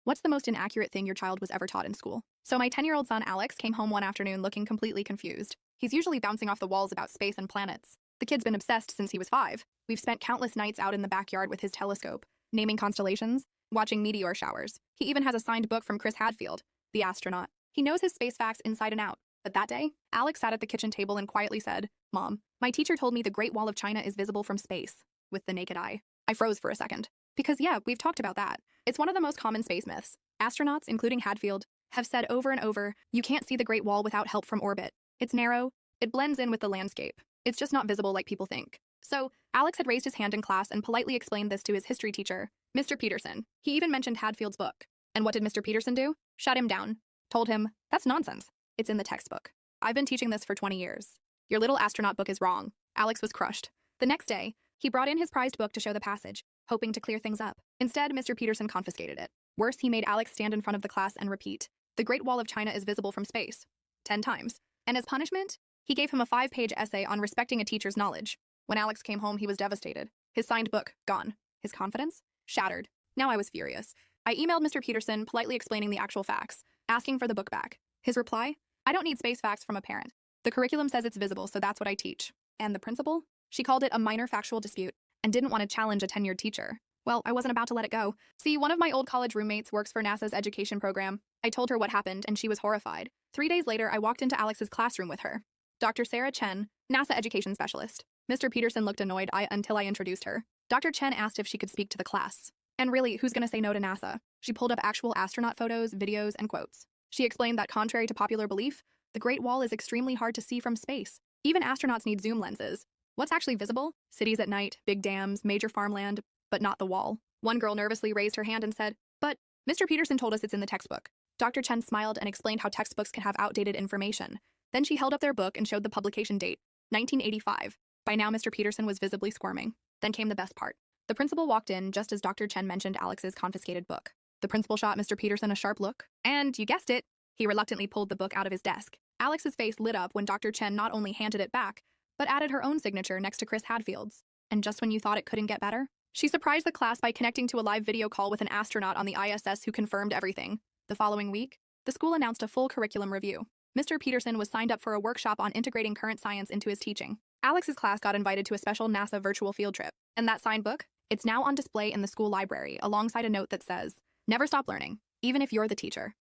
What's the most inaccurate thing your child was ever taught in school? So my 10-year-old son Alex came home one afternoon looking completely confused. He's usually bouncing off the walls about space and planets. The kid's been obsessed since he was 5. We've spent countless nights out in the backyard with his telescope, naming constellations, watching meteor showers. He even has a signed book from Chris Hadfield, the astronaut. He knows his space facts inside and out. But that day, Alex sat at the kitchen table and quietly said, "Mom, my teacher told me the Great Wall of China is visible from space, with the naked eye." I froze for a second. Because yeah, we've talked about that. It's one of the most common space myths. Astronauts, including Hadfield, have said over and over, you can't see the Great Wall without help from orbit. It's narrow, it blends in with the landscape. It's just not visible like people think. So, Alex had raised his hand in class and politely explained this to his history teacher, Mr. Peterson. He even mentioned Hadfield's book. And what did Mr. Peterson do? Shut him down. Told him, that's nonsense. It's in the textbook. I've been teaching this for 20 years. Your little astronaut book is wrong. Alex was crushed. The next day, he brought in his prized book to show the passage, hoping to clear things up. Instead, Mr. Peterson confiscated it. Worse, he made Alex stand in front of the class and repeat, the Great Wall of China is visible from space, 10 times. And as punishment, he gave him a 5-page essay on respecting a teacher's knowledge. When Alex came home, he was devastated. His signed book, gone. His confidence, shattered. Now I was furious. I emailed Mr. Peterson, politely explaining the actual facts, asking for the book back. His reply, I don't need space facts from a parent. The curriculum says it's visible, so that's what I teach. And the principal? She called it a minor factual dispute and didn't want to challenge a tenured teacher. Well, I wasn't about to let it go. See, one of my old college roommates works for NASA's education program. I told her what happened, and she was horrified. 3 days later, I walked into Alex's classroom with her. Dr. Sarah Chen, NASA education specialist. Mr. Peterson looked annoyed until I introduced her. Dr. Chen asked if she could speak to the class. And really, who's going to say no to NASA? She pulled up actual astronaut photos, videos, and quotes. She explained that contrary to popular belief, the Great Wall is extremely hard to see from space. Even astronauts need zoom lenses. What's actually visible? Cities at night, big dams, major farmland, but not the wall. One girl nervously raised her hand and said, but Mr. Peterson told us it's in the textbook. Dr. Chen smiled and explained how textbooks can have outdated information. Then she held up their book and showed the publication date, 1985. By now, Mr. Peterson was visibly squirming. Then came the best part. The principal walked in just as Dr. Chen mentioned Alex's confiscated book. The principal shot Mr. Peterson a sharp look, and you guessed it, he reluctantly pulled the book out of his desk. Alex's face lit up when Dr. Chen not only handed it back, but added her own signature next to Chris Hadfield's. And just when you thought it couldn't get better, she surprised the class by connecting to a live video call with an astronaut on the ISS who confirmed everything. The following week, the school announced a full curriculum review. Mr. Peterson was signed up for a workshop on integrating current science into his teaching. Alex's class got invited to a special NASA virtual field trip. And that signed book? It's now on display in the school library alongside a note that says, never stop learning, even if you're the teacher.